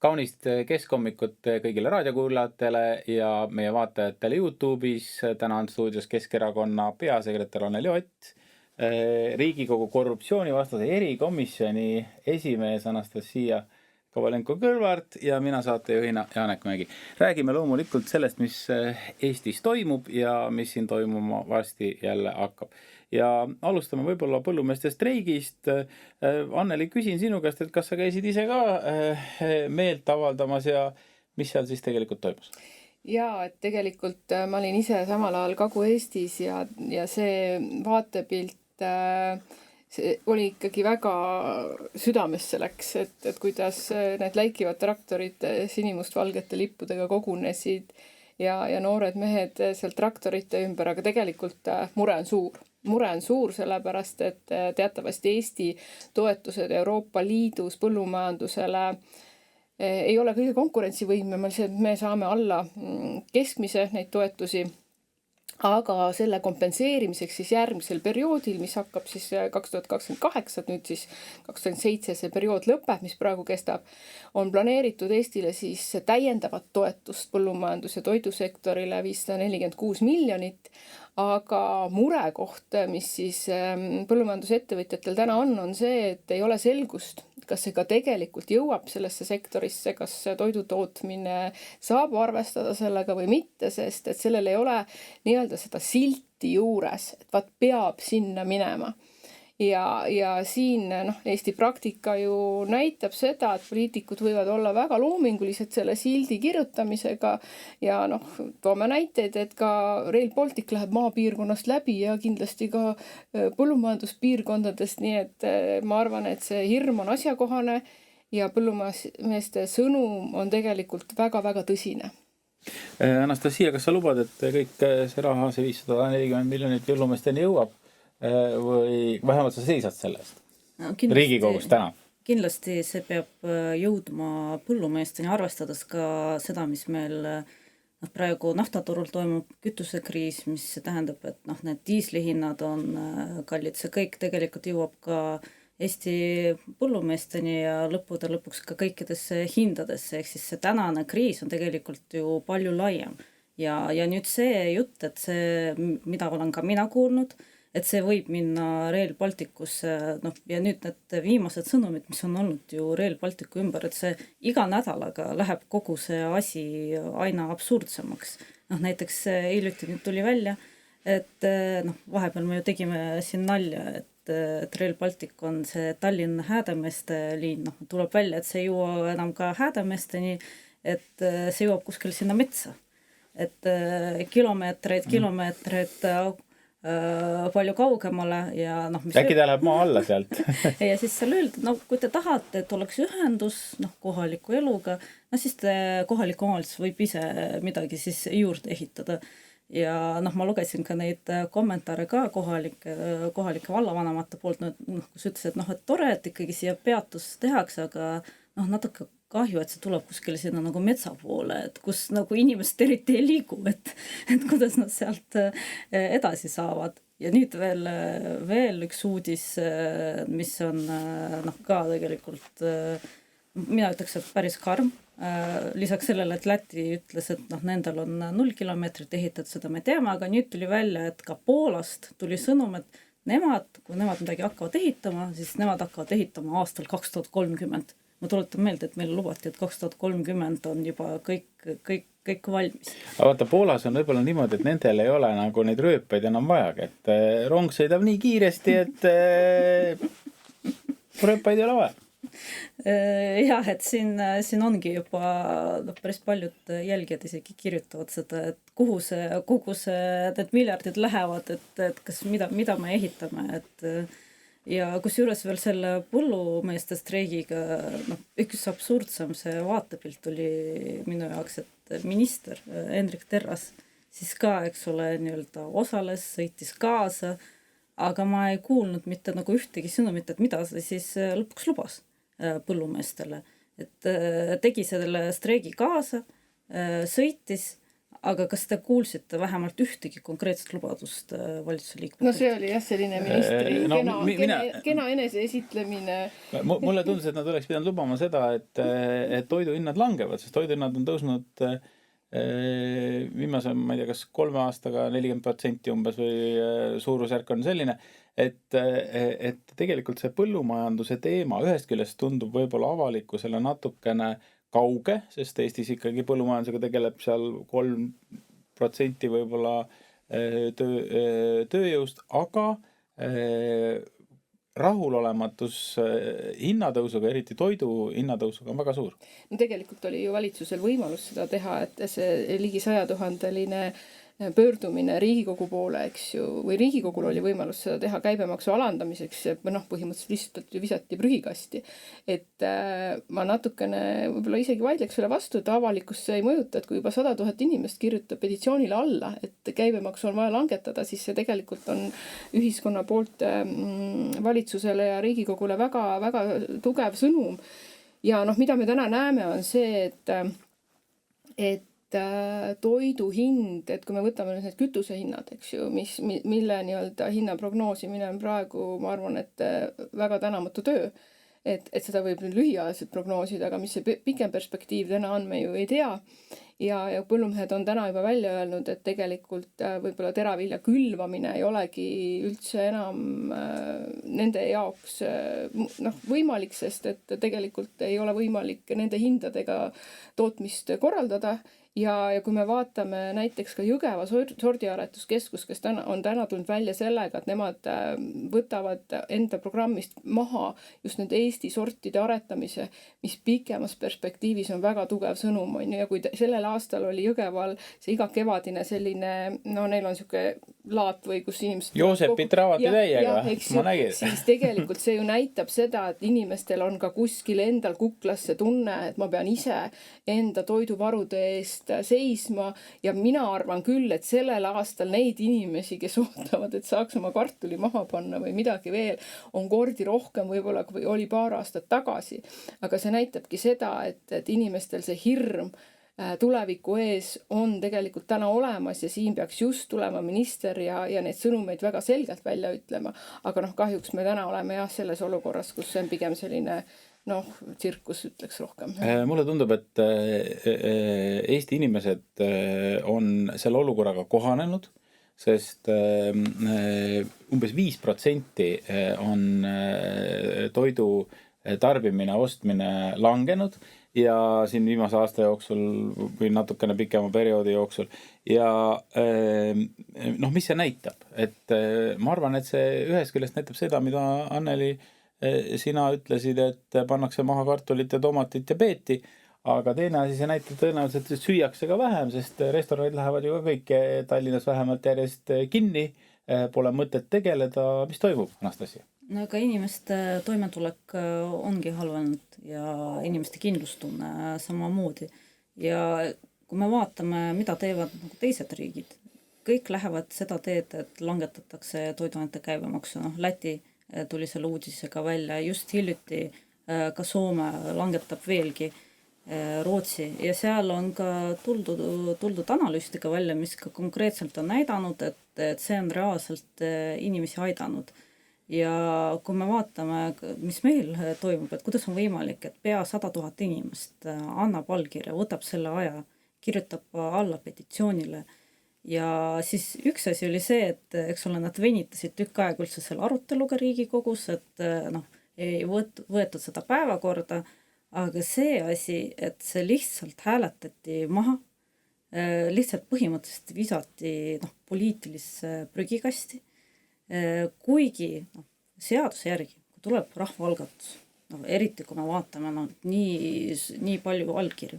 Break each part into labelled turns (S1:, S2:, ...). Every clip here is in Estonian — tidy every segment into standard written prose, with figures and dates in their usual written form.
S1: Kaunist keskhommikut kõigile raadiokuulajatele ja meie vaatajatele YouTube'is. Täna on stuudios Keskerakonna peasekretär Anneli Ott, Riigikogu korruptsioonivastase erikomisjoni esimees Anastasia Kovalenko-Kõlvart ja mina saatejuhina Janek Mägi. Räägime loomulikult sellest, mis Eestis toimub ja mis siin toimuma varsti jälle hakkab. Ja alustame võib-olla põllumeeste streigist. Anneli, küsin sinu käest, et kas sa käisid ise ka meelt avaldamas ja mis seal siis tegelikult toimus?
S2: Jaa, et tegelikult ma olin ise samal ajal Kagu-Eestis ja see vaatepilt see oli ikkagi väga südamesse läks, et kuidas need läikivad traktorid sinimustvalgete lippudega kogunesid ja noored mehed seal traktorite ümber, aga tegelikult mure on suur. Mure on suur sellepärast, et teatavasti Eesti toetused Euroopa Liidus põllumajandusele ei ole kõige konkurentsivõimelisemad, me saame alla keskmise neid toetusi, aga selle kompenseerimiseks siis järgmisel perioodil, mis hakkab siis 2028, nüüd siis 2027 see periood lõpeb, mis praegu kestab, on planeeritud Eestile siis täiendavat toetust põllumajandus- ja toidusektorile 546 miljonit, aga murekoht, mis siis põllumajandusettevõtjatel täna on see, et ei ole selgust, kas see ka tegelikult jõuab sellesse sektorisse, kas toidutootmine saab arvestada sellega või mitte, sest et sellel ei ole nii-öelda seda silti juures, et vaat peab sinna minema. Ja siin Eesti praktika ju näitab seda, et poliitikud võivad olla väga loomingulised selle sildi kirjutamisega ja toome näiteid, et ka Rail Baltic läheb maapiirkonnast läbi ja kindlasti ka põllumajanduspiirkondadest, nii et ma arvan, et see hirm on asjakohane ja põllumeeste sõnum on tegelikult väga-väga tõsine.
S1: Anastasia, kas sa lubad, et kõik see raha, see 540 miljonit põllumeesteni jõuab? Või vähemalt sa seisad sellest Riigikogus täna?
S3: Kindlasti see peab jõudma põllumeesteni, arvestades ka seda, mis meil praegu naftaturul toimub, kütusekriis, mis tähendab, et need diislihinnad on kallid, see kõik tegelikult jõuab ka Eesti põllumeesteni ja lõppude lõpuks ka kõikidesse hindadesse, ehk siis see tänane kriis on tegelikult ju palju laiem ja nüüd see jutt, et see, mida olen ka mina kuulnud, et see võib minna Rail Balticusse, ja nüüd need viimased sõnumid, mis on olnud ju Rail Balticu ümber, et see iga nädalaga läheb kogu see asi aina absurdsemaks. Näiteks hiljuti nüüd tuli välja, et vahepeal me ju tegime siin nalja, et Rail Baltic on see Tallinn-Häädemeeste liin, tuleb välja, et see ei jõua enam ka Häädemeesteni, et see jõuab kuskil sinna metsa. Et kilomeetreid palju kaugemale ja
S1: äkki ta läheb maa alla sealt
S3: ja siis seal öeldi, kui te tahate, et oleks ühendus kohaliku eluga, siis kohalik omavalitsus võib ise midagi siis juurde ehitada ja ma lugesin ka neid kommentaare ka kohalike vallavanemate poolt, kus ütles, et tore, et ikkagi siia peatus tehakse, aga natuke kahju, et see tuleb kuskile sinna metsa poole, et kus inimesed eriti ei liigu, et kuidas nad sealt edasi saavad. Ja nüüd veel üks uudis, mis on ka tegelikult, mina ütleks, et päris karm. Lisaks sellele, et Läti ütles, et nendel on 0 kilomeetrit ehitatud, seda me teame, aga nüüd tuli välja, et ka Poolast tuli sõnum, et kui nemad midagi hakkavad ehitama, siis nemad hakkavad ehitama aastal 2030. Ma tuletan meelde, et meil lubati, et 2030 on juba kõik valmis.
S1: Aga vaata, Poolas on võib-olla niimoodi, et nendel ei ole neid rööpaid enam vajagi, et rong sõidab nii kiiresti, et rööpaid ei ole vaja.
S3: Jah, et siin ongi juba päris paljud jälgijad isegi kirjutavad seda, et kuhu need miljardid lähevad, et kas mida me ehitame, et ja kusjuures veel selle põllumeeste streigiga üks absurdsam see vaatepilt oli minu jaoks, et minister Hendrik Terras siis ka, eks ole, nii-öelda osales, sõitis kaasa, aga ma ei kuulnud mitte ühtegi sõnumit, et mida ta siis lõpuks lubas põllumeestele, et tegi selle streigi kaasa, sõitis, aga kas te kuulsite vähemalt ühtegi konkreetset lubadust valitsuse liikmete?
S2: No see oli jah selline ministri kena eneseesitlemine.
S1: Mulle tundus, et nad oleks pidanud lubama seda, et toiduhinnad langevad, sest toiduhinnad on tõusnud viimase, ma ei tea, kas 3 aastaga 40% umbes või suurusjärk on selline, et tegelikult see põllumajanduse teema ühest küljest tundub võib-olla avalikkusele natukene kauge, sest Eestis ikkagi põllumajandusega tegeleb seal 3% võib-olla tööjõust, aga rahulolematus hinnatõusuga, eriti toidu hinnatõusuga on väga suur.
S2: No tegelikult oli ju valitsusel võimalus seda teha, et see ligi 100 000 pöördumine Riigikogu poole, eks ju, või Riigikogul oli võimalus seda teha käibemaksu alandamiseks, põhimõtteliselt lihtsalt ju visati prügikasti. Et ma natukene võib-olla isegi vaidleks selle vastu, et avalikkus ei mõjuta, et kui juba 100 000 inimest kirjutab petitsioonile alla, et käibemaksu on vaja langetada, siis see tegelikult on ühiskonna poolt valitsusele ja Riigikogule väga, väga tugev sõnum. Ja mida me täna näeme, on see, et toidu hind, et kui me võtame need kütusehinnad, eks ju, mille nii-öelda hinna prognoosimine on praegu, ma arvan, et väga tänamatu töö, et seda võib nüüd lühiajaliselt prognoosida, aga mis see pikem perspektiiv täna on, me ju ei tea. Ja põllumehed on täna juba välja öelnud, et tegelikult võib-olla teravilja külvamine ei olegi üldse enam nende jaoks võimalik, sest et tegelikult ei ole võimalik nende hindadega tootmist korraldada. Ja kui me vaatame näiteks ka Jõgeva sordiaretuskeskus, kes on täna tulnud välja sellega, et nemad võtavad enda programmist maha just need Eesti sortide aretamise, mis pikemas perspektiivis on väga tugev sõnum. Ja kui sellel aastal oli Jõgeval see iga kevadine selline, neil on siuke laat või kus inimesed
S1: Joosepit raavati täiega, ma nägin.
S2: Siis tegelikult see ju näitab seda, et inimestel on ka kuskil endal kuklasse tunne, et ma pean ise enda toiduvarude eest seisma ja mina arvan küll, et sellel aastal neid inimesi, kes ootavad, et saaks oma kartuli maha panna või midagi veel, on kordi rohkem võib-olla, kui oli paar aastat tagasi. Aga see näitabki seda, et inimestel see hirm tuleviku ees on tegelikult täna olemas ja siin peaks just tulema minister ja need sõnumeid väga selgelt välja ütlema. Aga kahjuks me täna oleme selles olukorras, kus see on pigem selline tsirkus ütleks rohkem.
S1: Mulle tundub, et Eesti inimesed on selle olukorraga kohanenud, sest umbes 5% on toidu tarbimine, ostmine langenud ja siin viimase aasta jooksul või natukene pikema perioodi jooksul. Ja mis see näitab? Et ma arvan, et see ühest küljest näitab seda, mida Anneli sina ütlesid, et pannakse maha kartulit ja tomatit ja peeti, aga teine asi, see näitab tõenäoliselt, et süüakse ka vähem, sest restoranid lähevad ju kõik Tallinnas vähemalt järjest kinni, pole mõtet tegeleda. Mis toimub, Anastasia?
S3: No aga inimeste toimetulek ongi halvenud ja inimeste kindlustunne samamoodi. Ja kui me vaatame, mida teevad teised riigid, kõik lähevad seda teed, et langetatakse toiduainete käibemaksu. Läti tuli selle uudisega välja, just hiljuti ka Soome langetab veelgi, Rootsi, ja seal on ka tuldud analüüstega välja, mis ka konkreetselt on näidanud, et see on reaalselt inimesi aidanud. Ja kui me vaatame, mis meil toimub, et kuidas on võimalik, et pea 100 000 inimest annab allkirja, võtab selle aja, kirjutab alla petitsioonile. Ja siis üks asi oli see, et eks ole, nad venitasid tükk aega üldse selle aruteluga Riigikogus, et ei võetud seda päevakorda, aga see asi, et see lihtsalt hääletati maha, lihtsalt põhimõtteliselt visati poliitilisse prügikasti, kuigi seaduse järgi, kui tuleb rahvaalgatus, eriti kui me vaatame nii palju allkirju,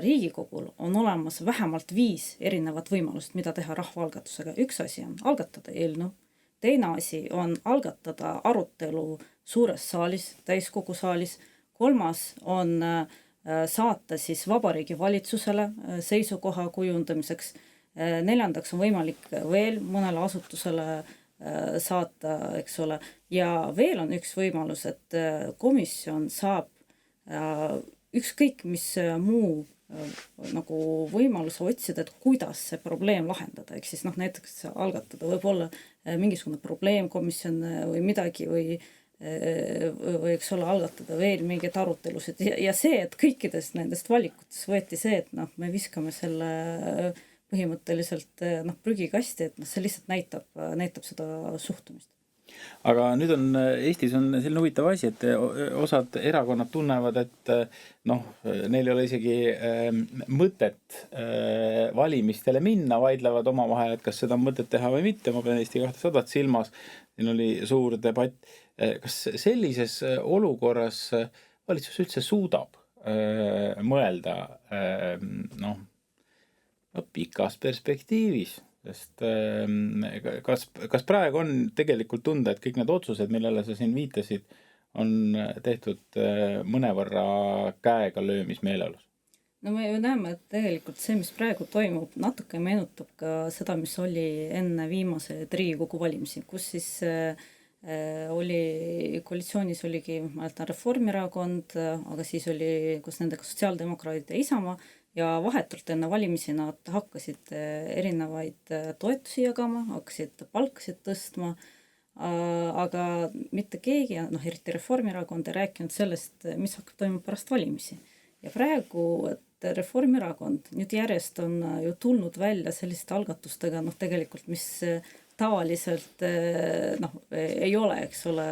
S3: Riigikogul on olemas vähemalt 5 erinevat võimalust, mida teha rahvaalgatusega. Üks asi on algatada eelnõu, teine asi on algatada arutelu suures saalis, täiskogu saalis, kolmas on saata siis Vabariigi Valitsusele seisukoha kujundamiseks, neljandaks on võimalik veel mõnele asutusele saata, eks ole, ja veel on üks võimalus, et komisjon saab ükskõik mis muu nagu võimaluse otsida, et kuidas see probleem lahendada, ehk siis noh, näiteks algatada võib-olla mingisugune probleemkomisjon või midagi või eks ole, algatada veel mingeid arutelusid ja see, et kõikidest nendest valikutest võeti see, et noh, me viskame selle põhimõtteliselt noh, prügikasti, et noh, see lihtsalt näitab seda suhtumist.
S1: Aga nüüd on Eestis on selline huvitav asi, et osad erakonnad tunnevad, et noh, neil ei ole isegi mõtet valimistele minna, vaidlevad omavahel, et kas seda on mõtet teha või mitte. Ma pean Eesti 200 silmas, siin oli suur debatt. Kas sellises olukorras valitsus üldse suudab mõelda noh, pikas perspektiivis? Sest kas praegu on tegelikult tunda, et kõik need otsused, millele sa siin viitasid, on tehtud mõnevõrra käega löömismeeleolus?
S3: No me ju näeme, et tegelikult see, mis praegu toimub, natuke meenutab ka seda, mis oli enne viimaseid Riigikogu valimisi, kus siis oli koalitsioonis oligi, ma mäletan, Reformierakond, aga siis oli koos nendega sotsiaaldemokraadid ja Isamaa, ja vahetult enne valimisi nad hakkasid erinevaid toetusi jagama, hakkasid palkasid tõstma, aga mitte keegi, noh, eriti Reformierakond ei rääkinud sellest, mis hakkab toimuma pärast valimisi. Ja praegu, et Reformierakond nüüd järjest on ju tulnud välja selliste algatustega, noh, tegelikult, mis tavaliselt noh, ei ole, eks ole,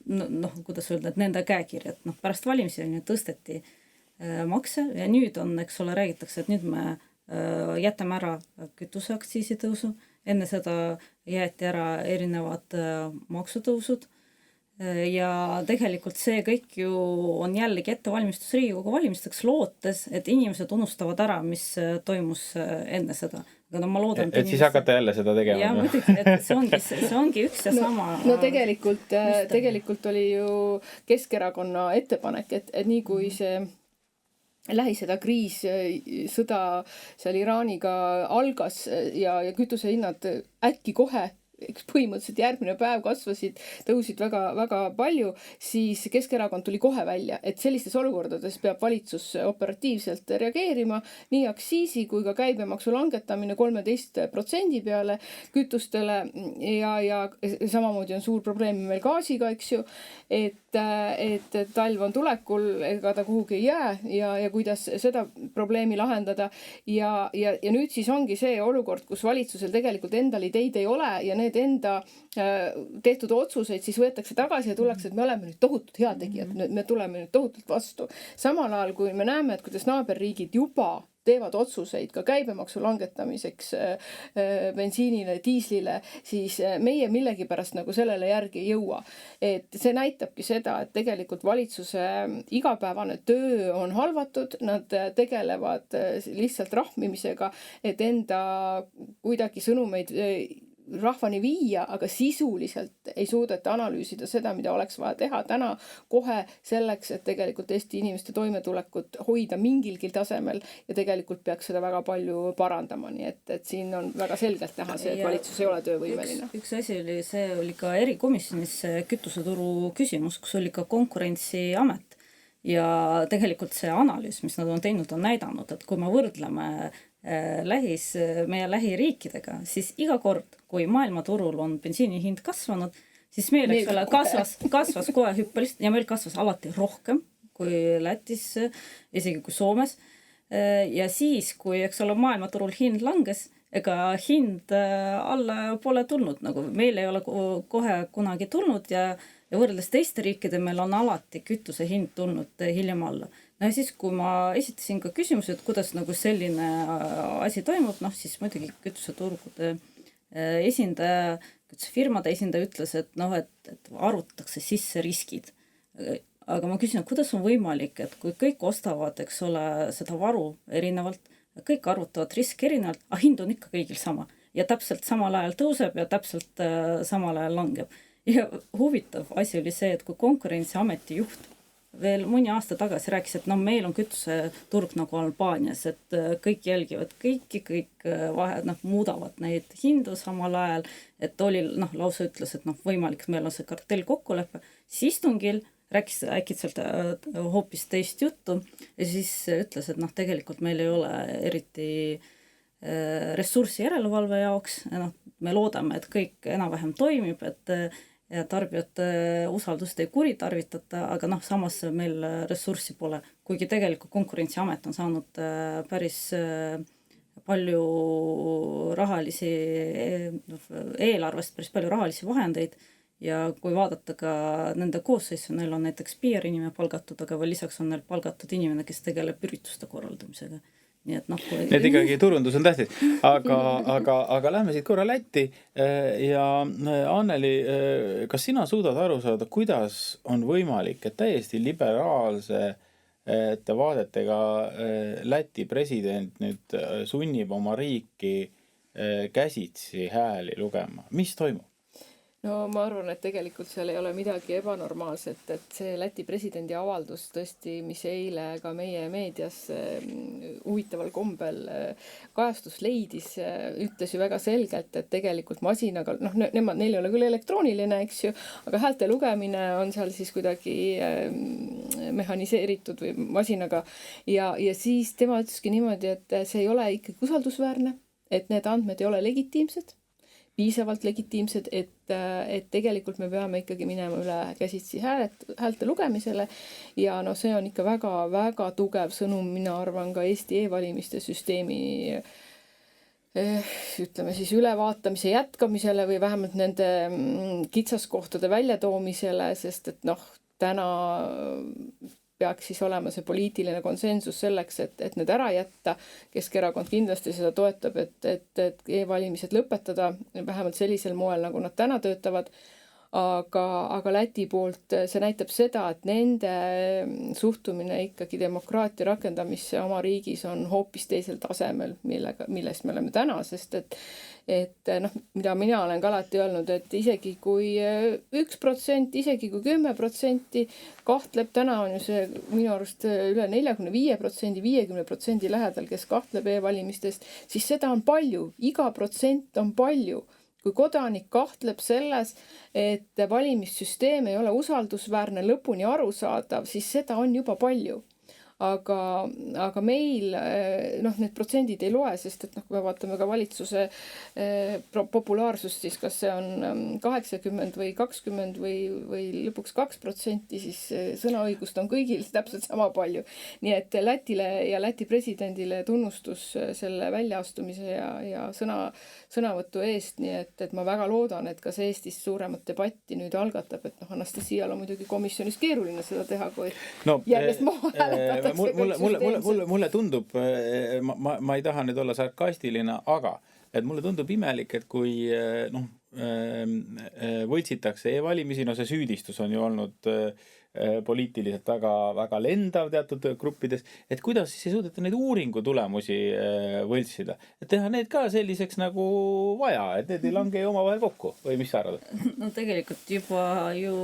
S3: noh, kuidas öelda, et nende käekirjad, noh, pärast valimisi tõsteti makse ja nüüd on, eks ole, räägitakse, et nüüd me jätame ära kütuseaktsiisi tõusu, enne seda jäeti ära erinevad maksutõusud ja tegelikult see kõik ju on jällegi ettevalmistus Riigikogu valimisteks, lootes, et inimesed unustavad ära, mis toimus enne seda. Aga no ma loodan,
S1: et siis hakata jälle seda tegema.
S3: Ja muidugi, et see ongi üks ja sama.
S2: No tegelikult oli ju Keskerakonna ettepanek, et nii kui see Lähis-Ida kriis, sõda seal Iraaniga algas ja kütusehinnad äkki kohe, põhimõtteliselt järgmine päev tõusid väga, väga palju, siis Keskerakond tuli kohe välja, et sellistes olukordades peab valitsus operatiivselt reageerima, nii aktsiisi kui ka käibemaksu langetamine 13% peale kütustele ja samamoodi on suur probleem meil gaasiga, eks ju, et talv on tulekul, ega ta kuhugi ei jää ja kuidas seda probleemi lahendada ja nüüd siis ongi see olukord, kus valitsusel tegelikult endal ideid ei ole ja need enda tehtud otsuseid siis võetakse tagasi ja tullakse, et me oleme nüüd tohutult heategijad, me tuleme nüüd tohutult vastu. Samal ajal, kui me näeme, et kuidas naaberriigid juba teevad otsuseid ka käibemaksu langetamiseks bensiinile, diislile, siis meie millegipärast nagu sellele järgi ei jõua. Et see näitabki seda, et tegelikult valitsuse igapäevane töö on halvatud, nad tegelevad lihtsalt rahmimisega, et enda kuidagi sõnumeid rahvani viia, aga sisuliselt ei suudeta analüüsida seda, mida oleks vaja teha täna kohe selleks, et tegelikult Eesti inimeste toimetulekut hoida mingilgi tasemel ja tegelikult peaks seda väga palju parandama, nii et siin on väga selgelt näha see, et valitsus ei ole töövõimeline.
S3: Üks asi oli ka erikomisjonis kütuseturu küsimus, kus oli ka Konkurentsiamet ja tegelikult see analüüs, mis nad on teinud, on näidanud, et kui me võrdleme meie lähiriikidega, siis iga kord, kui maailmaturul on bensiini hind kasvanud, siis meil kasvas kohe hüppelist ja meil kasvas alati rohkem kui Lätis, isegi kui Soomes. Ja siis, kui eks ole maailmaturul hind langes, ega hind alla pole tulnud, nagu meil ei ole kohe kunagi tulnud ja võrreldes teiste riikide meil on alati kütuse hind tulnud hiljem alla. No ja siis, kui ma esitasin ka küsimuse, et kuidas nagu selline asi toimub, noh siis muidugi kütuseturgude esindaja, firmade esindaja ütles, et noh, et arutatakse sisse riskid. Aga ma küsin, kuidas on võimalik, et kui kõik ostavad, eks ole, seda varu erinevalt, kõik arvutavad riski erinevalt, aga hind on ikka kõigil sama. Ja täpselt samal ajal tõuseb ja täpselt samal ajal langeb. Ja huvitav asi oli see, et kui Konkurentsiameti juht veel mõni aasta tagasi rääkis, et no meil on kütuseturg nagu Albaanias, et kõik jälgivad kõik muudavad neid hindu samal ajal, et oli lausa ütles, et võimalik, meil on see kartell kokkulepe, siis istungil rääkis äkitselt hoopis teist juttu ja siis ütles, et noh, tegelikult meil ei ole eriti ressurssi järelevalve jaoks, noh, me loodame, et kõik enam-vähem toimib, et ja tarbijate usaldust ei kuritarvitata, aga noh, samas meil ressurssi pole, kuigi tegelikult Konkurentsiamet on saanud päris palju rahalisi, eelarvest päris palju rahalisi vahendeid ja kui vaadata ka nende koosseisu, neil on näiteks PR-inimene palgatud, aga veel lisaks on neil palgatud inimene, kes tegeleb ürituste korraldamisega. Nii et noh,
S1: Need ikkagi turundus on tähtis, aga lähme siit korra Lätti ja Anneli, kas sina suudad aru saada, kuidas on võimalik, et täiesti liberaalsete vaadetega Läti president nüüd sunnib oma riiki käsitsi hääli lugema? Mis toimub?
S2: No ma arvan, et tegelikult seal ei ole midagi ebanormaalset, et see Läti presidendi avaldus tõesti, mis eile ka meie meedias huvitaval kombel kajastus leidis, ütles ju väga selgelt, et tegelikult masinaga, noh, neil ei ole küll elektrooniline, eks ju, aga häälte lugemine on seal siis kuidagi mehhaniseeritud või masinaga ja siis tema ütleski niimoodi, et see ei ole ikkagi usaldusväärne, et need andmed ei ole legitiimsed, piisavalt legitiimsed, et tegelikult me peame ikkagi minema üle käsitsi häälte lugemisele ja no see on ikka väga-väga tugev sõnum, mina arvan ka Eesti e-valimiste süsteemi ütleme siis ülevaatamise jätkamisele või vähemalt nende kitsaskohtade väljatoomisele, sest et noh, täna peaks siis olema see poliitiline konsensus selleks, et need ära jätta. Keskerakond kindlasti seda toetab, et e-valimised lõpetada, vähemalt sellisel moel, nagu nad täna töötavad. Aga Läti poolt see näitab seda, et nende suhtumine ikkagi demokraatia rakendamisse oma riigis on hoopis teisel tasemel, millest me oleme täna, sest et noh, mida mina olen ka alati öelnud, et isegi kui 1%, isegi kui 10% kahtleb, täna on ju see minu arust üle 45%, 50% lähedal, kes kahtleb e-valimistest, siis seda on palju, iga protsent on palju. Kui kodanik kahtleb selles, et valimissüsteem ei ole usaldusväärne, lõpuni arusaadav, siis seda on juba palju. Aga meil noh, need protsendid ei loe, sest et noh, kui me vaatame ka valitsuse populaarsust, siis kas see on 80 või 20 või lõpuks 2%, siis sõnaõigust on kõigil täpselt sama palju. Nii et Lätile ja Läti presidendile tunnustus selle väljaastumise ja sõnavõtu eest, nii et ma väga loodan, et kas Eestis suuremat debatti nüüd algatab, et noh, Anastasial on muidugi komisjonis keeruline seda teha, kui järjest maha hääletada.
S1: Mulle tundub, ma ei taha nüüd olla sarkastiline, aga et mulle tundub imelik, et kui võltsitakse e-valimisi, no see süüdistus on ju olnud poliitiliselt väga lendav teatud gruppides, et kuidas siis ei suudeta neid uuringu tulemusi võltsida, et teha need ka selliseks nagu vaja, et need ei lange omavahel kokku või mis sa arvad?
S3: No tegelikult juba ju,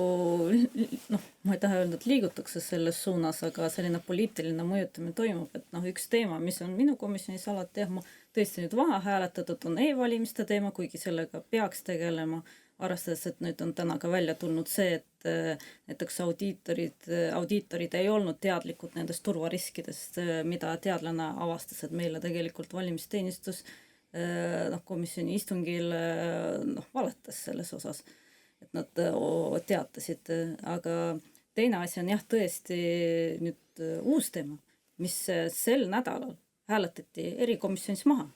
S3: noh, ma ei taha öelda, et liigutakse selles suunas, aga selline poliitiline mõjutamine toimub, et noh, üks teema, mis on minu komisjonis alati ma tõesti nüüd vaha hääletatud, on e-valimiste teema, kuigi sellega peaks tegelema, arvestades, et nüüd on täna ka välja tulnud see, et näiteks audiitorid ei olnud teadlikud nendest turvariskidest, mida teadlane avastas, et meile tegelikult valimisteenistus komisjoni istungil valetas selles osas, et nad teatasid, aga teine asi on jah, tõesti nüüd uus teema, mis sel nädalal hääletati erikomisjonis maha.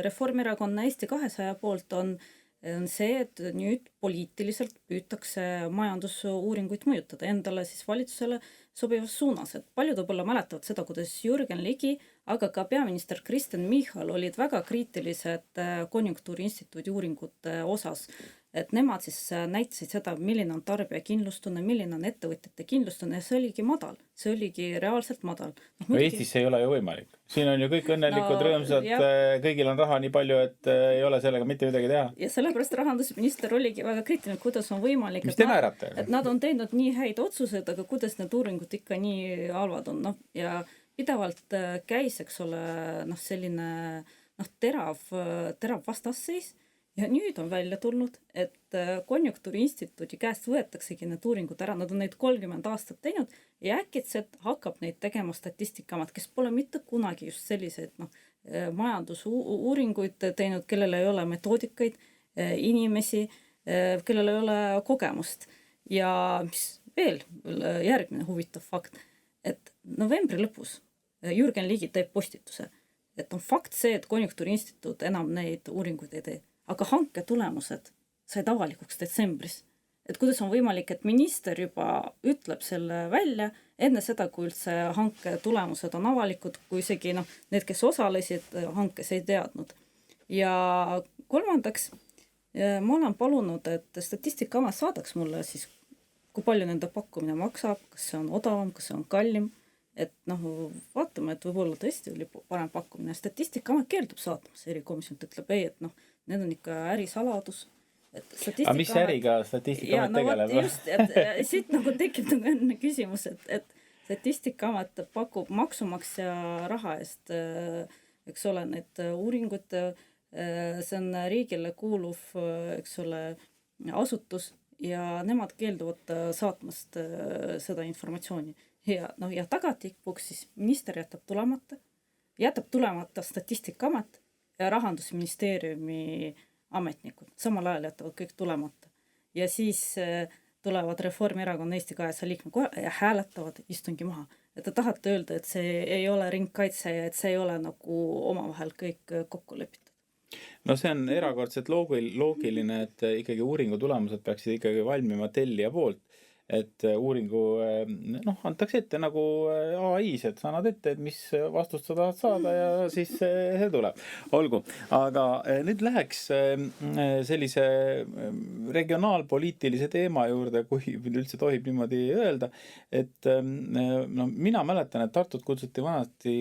S3: Reformierakonna Eesti 200 poolt on see, et nüüd poliitiliselt püütakse majandusuuringuid mõjutada endale siis valitsusele sobivas suunas, et paljud võib-olla mäletavad seda, kuidas Jürgen Ligi, aga ka peaminister Kristen Michal olid väga kriitilised Konjunktuuriinstituudi uuringute osas, et nemad siis näitasid seda, milline on tarbija kindlustunne, milline on ettevõtjate kindlustunne ja see oligi madal, see oligi reaalselt madal.
S1: No Eestis ei ole ju võimalik. Siin on ju kõik õnnelikud, rõõmsad, kõigil on raha nii palju, et ei ole sellega mitte midagi teha.
S3: Ja sellepärast rahandusminister oligi väga kriitiline, kuidas on võimalik,
S1: et
S3: nad on teinud nii häid otsused, aga kuidas need uuringud ikka nii halvad on. Ja pidevalt käis, eks ole, selline terav vastasseis. Ja nüüd on välja tulnud, et Konjunktuuriinstituudi käest võetaksegi need uuringud ära, nad on neid 30 aastat teinud ja äkitselt hakkab neid tegema Statistikaamet, kes pole mitte kunagi just selliseid majandusuuringuid teinud, kellel ei ole metoodikaid, inimesi, kellel ei ole kogemust. Ja mis veel järgmine huvitav fakt, et novembri lõpus Jürgen Ligi teeb postituse, et on fakt see, et Konjunktuuriinstituut enam neid uuringuid ei tee. Aga hanke tulemused said avalikuks detsembris. Et kuidas on võimalik, et minister juba ütleb selle välja enne seda, kui üldse hanke tulemused on avalikud, kui isegi need, kes osalesid hankes, ei teadnud. Ja kolmandaks, ma olen palunud, et Statistikaamet saadaks mulle siis, kui palju nende pakkumine maksab, kas see on odavam, kas see on kallim. Et vaatame, et võib-olla tõesti oli parem pakkumine. Statistikaamet keeldub saatmas erikomisjon, ütleb ei, et need on ikka ärisaladus.
S1: Aga mis äriga Statistikaamet tegeleb?
S3: Just, et siit tekib enne küsimus, et Statistikaamet pakub maksumaksja raha eest, eks ole, need uuringud, see on riigile kuuluv, eks ole, asutus ja nemad keelduvad saatmast seda informatsiooni. Ja tagatikpuks siis minister jätab tulemata Statistikaamet ja Rahandusministeeriumi ametnikud. Samal ajal jätavad kõik tulemata. Ja siis tulevad Reformierakonna Eesti 200 liikme ja hääletavad istungi maha. Et te tahate öelda, et see ei ole ringkaitse ja et see ei ole omavahel kõik kokku lepitud.
S1: No see on erakordselt loogiline, et ikkagi uuringu tulemused peaksid ikkagi valmima tellija poolt. Et uuringu antakse ette nagu AI-s, et sa annad ette, et mis vastust sa tahad saada ja siis see tuleb. Olgu, aga nüüd läheks sellise regionaalpoliitilise teema juurde, kui üldse tohib niimoodi öelda, et mina mäletan, et Tartut kutsuti vanasti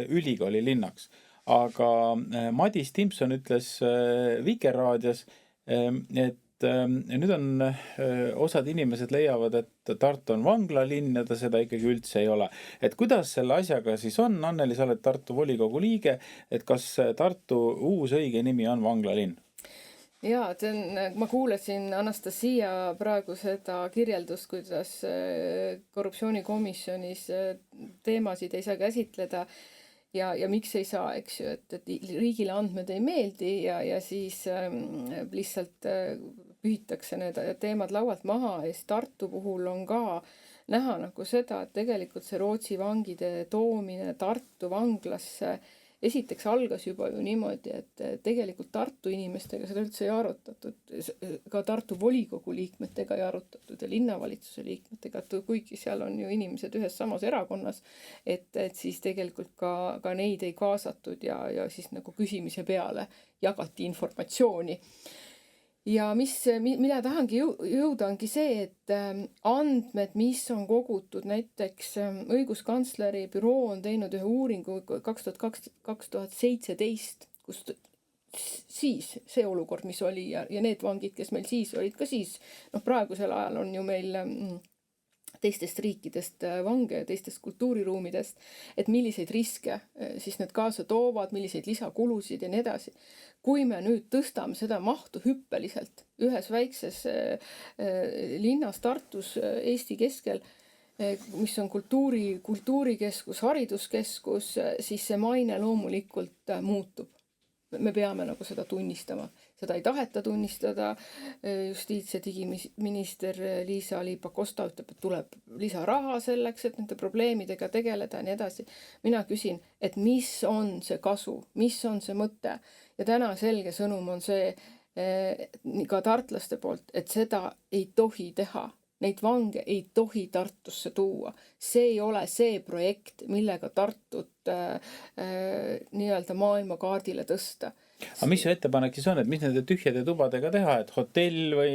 S1: ülikooli linnaks, aga Madis Timpson ütles Vikerraadios, et nüüd on osad inimesed leiavad, et Tartu on vanglalinn ja ta seda ikkagi üldse ei ole. Et kuidas selle asjaga siis on? Anneli, sa oled Tartu volikogu liige, et kas Tartu uus õige nimi on vanglalinn?
S2: Jaa, ma kuulasin Anastasia praegu seda kirjeldust, kuidas korruptsioonikomisjonis teemasid ei saa käsitleda ja miks ei saa, eks ju, et riigile andmed ei meeldi ja siis lihtsalt pühitakse need teemad laualt maha ja siis Tartu puhul on ka näha seda, et tegelikult see Rootsi vangide toomine Tartu vanglasse esiteks algas juba ju niimoodi, et tegelikult Tartu inimestega seda üldse ei arutatud, ka Tartu volikogu liikmetega ei arutatud ja linnavalitsuse liikmetega, kuigi seal on ju inimesed ühes samas erakonnas, et siis tegelikult ka neid ei kaasatud ja siis küsimise peale jagati informatsiooni. Ja mida tahangi jõuda ongi see, et andmed, mis on kogutud, näiteks õiguskantsleri büroo on teinud ühe uuringu 2017, kus siis see olukord, mis oli ja need vangid, kes meil siis olid ka siis, praegusel ajal on ju meil teistest riikidest vange ja teistest kultuuriruumidest, et milliseid riske siis need kaasa toovad, milliseid lisakulusid ja nii edasi. Kui me nüüd tõstame seda mahtu hüppeliselt ühes väikses linnas Tartus Eesti keskel, mis on kultuurikeskus, hariduskeskus, siis see maine loomulikult muutub. Me peame seda tunnistama. Seda ei taheta tunnistada. Justiits- ja digiminister Liisa-Ly Pakosta ütleb, et tuleb lisaraha selleks, et nende probleemidega tegeleda ja nii edasi. Mina küsin, et mis on see kasu, mis on see mõte? Ja täna selge sõnum on see ka tartlaste poolt, et seda ei tohi teha. Neid vange ei tohi Tartusse tuua. See ei ole see projekt, millega Tartut nii-öelda maailmakaardile tõsta.
S1: Aga mis see ettepanek siis on, et mis nende tühjade tubadega teha, et hotell või?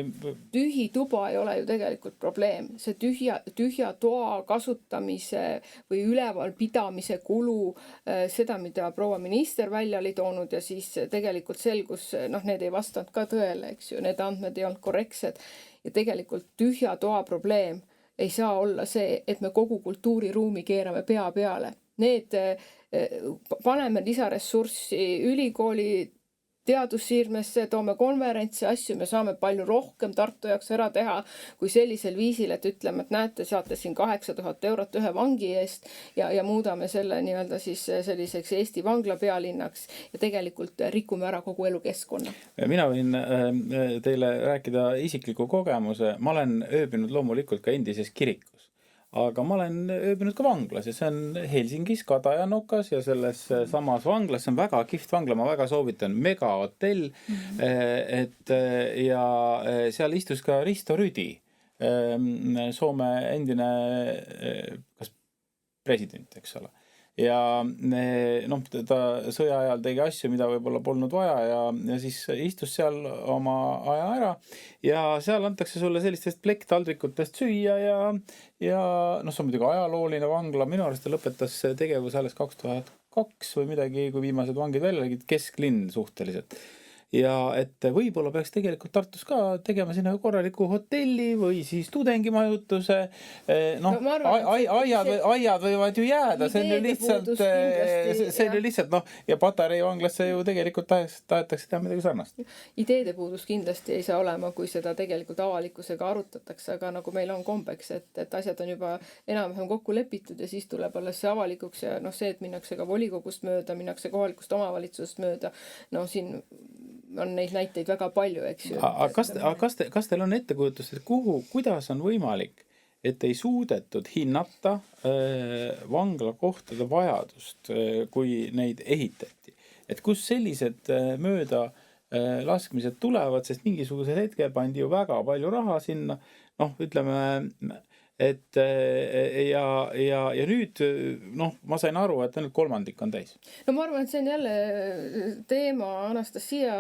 S2: Tühi tuba ei ole ju tegelikult probleem. See tühja toa kasutamise või ülevalpidamise kulu, seda, mida proua minister välja oli toonud ja siis tegelikult selgus, need ei vastanud ka tõele, eks ju, need andmed ei olnud korrektsed. Ja tegelikult tühja toa probleem ei saa olla see, et me kogu kultuuriruumi keerame pea peale. Need paneme lisaressurssi ülikooli teadussiirmesse, toome konverentsi asju, me saame palju rohkem Tartu jaoks ära teha kui sellisel viisil, et ütleme, et näete, saate siin 8000 eurot ühe vangi eest ja muudame selle nii-öelda siis selliseks Eesti vangla pealinnaks ja tegelikult rikume ära kogu elukeskkonna.
S1: Mina võin teile rääkida isikliku kogemuse. Ma olen ööbinud loomulikult ka endises kirikus. Aga ma olen ööbinud ka vanglas ja see on Helsingis Kadajanokas ja selles samas vanglas, see on väga kihvt vangla, ma väga soovitan, megahotell, et ja seal istus ka Risto Rüdi, Soome endine kas president, eks ole. Ja noh, ta sõja ajal tegi asju, mida võib-olla polnud vaja ja siis istus seal oma aja ära ja seal antakse sulle sellistest plekktaldrikutest süüa ja noh, see on muidugi ajalooline vangla, minu arust ta lõpetas tegevus alles 2002 või midagi, kui viimased vangid välja legid, kesklinn suhteliselt. Ja et võib-olla peaks tegelikult Tartus ka tegema sinna korraliku hotelli või siis tudengimajutuse. Noh, aiad võivad ju jääda, see on ju lihtsalt, noh, ja Patarei vanglasse ju tegelikult tahetakse teha midagi sarnast.
S2: Ideede puudus kindlasti ei saa olema, kui seda tegelikult avalikkusega arutatakse, aga nagu meil on kombeks, et asjad on juba enam-vähem kokku lepitud ja siis tuleb alles see avalikuks ja noh, see, et minnakse ka volikogust mööda, minnakse kohalikust omavalitsusest mööda, no siin on neid näiteid väga palju, eks ju.
S1: Kas teil on ettekujutus, et kuidas on võimalik, et ei suudetud hinnata vanglakohtade vajadust, kui neid ehitati? Et kus sellised mööda laskmised tulevad, sest mingisugused hetkel pandi ju väga palju raha sinna, noh, ütleme, et ja nüüd, noh, ma sain aru, et ainult 1/3 on täis.
S2: No ma arvan, et see on jälle teema Anastasia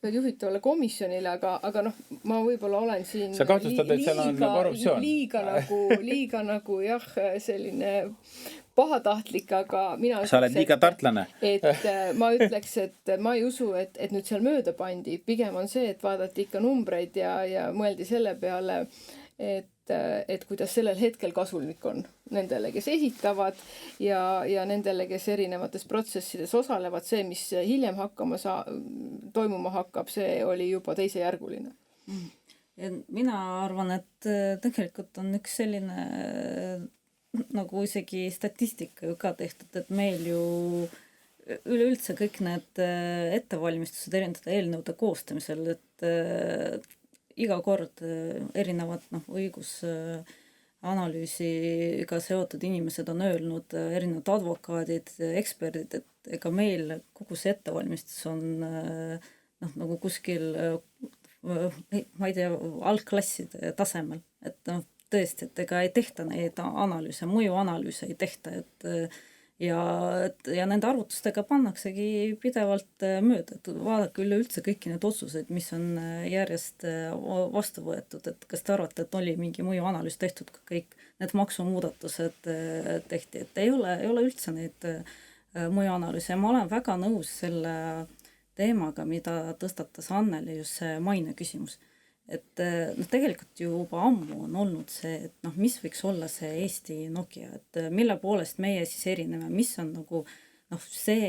S2: juhitavale komisjonile, aga noh, ma võib-olla olen siin
S1: sa kahtlustad, et seal on korruptsioon?
S2: Liiga nagu jah, selline pahatahtlik, aga mina
S1: sa oled liiga tartlane.
S2: Et ma ütleks, et ma ei usu, et nüüd seal mööda pandi. Pigem on see, et vaadati ikka numbreid ja mõeldi selle peale, et kuidas sellel hetkel kasulik on nendele, kes esitavad ja nendele, kes erinevates protsessides osalevad. See, mis hiljem toimuma hakkab, see oli juba teisejärguline.
S3: Ja mina arvan, et tegelikult on üks selline nagu isegi statistika ju ka tehtud, et meil ju üleüldse kõik need ettevalmistused erinevate eelnõude koostamisel, et iga kord erinevad õigusanalüüsiga seotud inimesed on öelnud, erinevad advokaadid, eksperdid, et ega meil kogu see ettevalmistus on nagu kuskil, ma ei tea, algklasside tasemel, et tõesti, et ega ei tehta neid analüüse, mõjuanalüüse ei tehta, ja nende arvutustega pannaksegi pidevalt mööda, et vaadake üleüldse kõiki need otsuseid, mis on järjest vastu võetud, et kas te arvate, et oli mingi mõjuanalüüs tehtud, kui kõik need maksumuudatused tehti, et ei ole üldse neid mõjuanalüüse ja ma olen väga nõus selle teemaga, mida tõstatas Anneli, just see maine küsimus. Et tegelikult juba ammu on olnud see, et mis võiks olla see Eesti Nokia, et mille poolest meie siis erineme, mis on nagu see,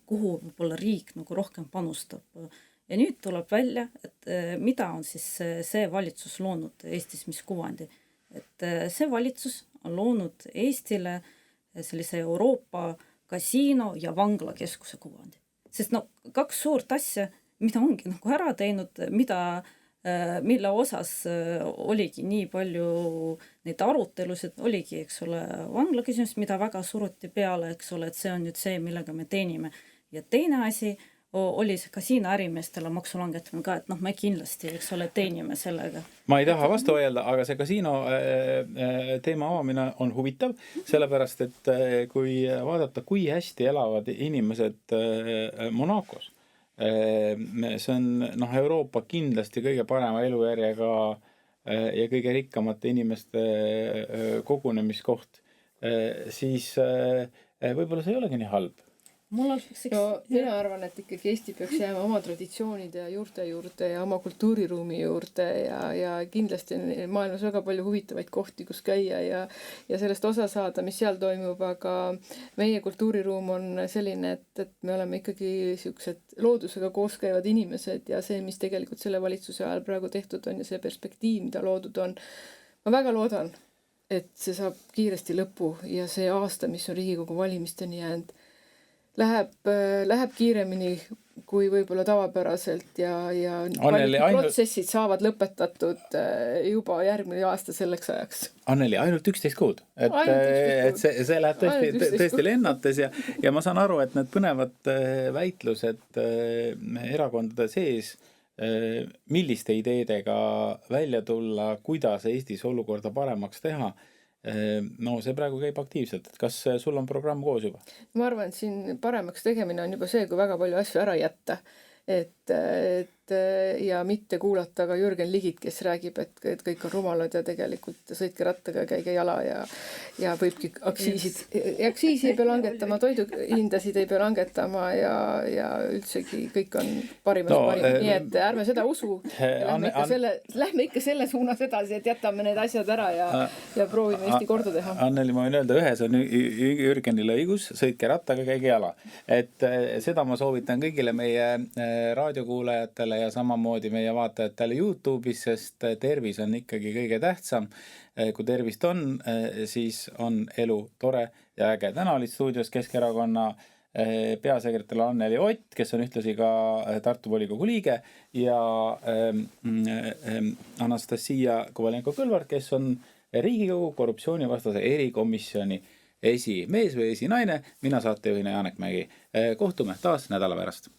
S3: kuhu võib-olla riik nagu rohkem panustab. Ja nüüd tuleb välja, et mida on siis see valitsus loonud Eestis, mis kuvandi. Et see valitsus on loonud Eestile sellise Euroopa kasiino ja vanglakeskuse kuvandi. Sest kaks suurt asja, mida ongi nagu ära teinud, mille osas oligi nii palju neid arutelusid, oligi, eks ole, vangla küsimus, mida väga suruti peale, eks ole, et see on nüüd see, millega me teenime. Ja teine asi oli see kasiino ärimeestele maksu langetamine ka, et me kindlasti, eks ole, teenime sellega.
S1: Ma ei taha vastu öelda, aga see kasiino teema avamine on huvitav, sellepärast, et kui vaadata, kui hästi elavad inimesed Monacos, see on Euroopa kindlasti kõige parema elujärjega ja kõige rikkamate inimeste kogunemiskoht, siis võib-olla see ei olegi nii halb.
S3: mul oleks
S2: no mina arvan, et ikkagi Eesti peaks jääma oma traditsioonide ja juurte juurde ja oma kultuuriruumi juurde ja kindlasti on maailmas väga palju huvitavaid kohti, kus käia ja sellest osa saada, mis seal toimub, aga meie kultuuriruum on selline, et me oleme ikkagi siuksed loodusega koos käivad inimesed ja see, mis tegelikult selle valitsuse ajal praegu tehtud on ja see perspektiiv, mida loodud on, ma väga loodan, et see saab kiiresti lõpu ja see aasta, mis on Riigikogu valimisteni jäänud, läheb kiiremini kui võib-olla tavapäraselt ja
S1: Anneli,
S2: protsessid saavad lõpetatud juba järgmine aasta selleks ajaks.
S1: Anneli, ainult 11 kuud. Et see läheb tõesti lennates ja ma saan aru, et need põnevad väitlused erakondade sees, milliste ideedega välja tulla, kuidas Eestis olukorda paremaks teha. No see praegu käib aktiivselt, et kas sul on programm koos juba?
S2: Ma arvan, et siin paremaks tegemine on juba see, kui väga palju asju ära jätta. Et ja mitte kuulata ka Jürgen Ligit, kes räägib, et kõik on rumalad ja tegelikult sõitke rattaga ja käige jala ja võibki aktsiisi ei pea langetama, toiduhindasid ei pea langetama ja üldsegi kõik on parimas parim. Nii et ärme seda usu. Lähme ikka selle suunas edasi, et jätame need asjad ära ja proovime Eesti korda teha.
S1: Anneli, ma võin öelda, ühes on Jürgenile õigus, sõitke rattaga, käige jala. Et seda ma soovitan kõigile meie raadiokuulajatele ja samamoodi meie vaatajatele YouTube'is, sest tervis on ikkagi kõige tähtsam. Kui tervist on, siis on elu tore ja äge. Täna olid stuudios Keskerakonna peasekretär Anneli Ott, kes on ühtlasi ka Tartu volikogu liige ja Anastasia Kovalenko-Kõlvart, kes on Riigikogu korruptsioonivastase erikomisjoni esimees või esinaine. Mina saatejuhina Janek Mägi. Kohtume taas nädala pärast.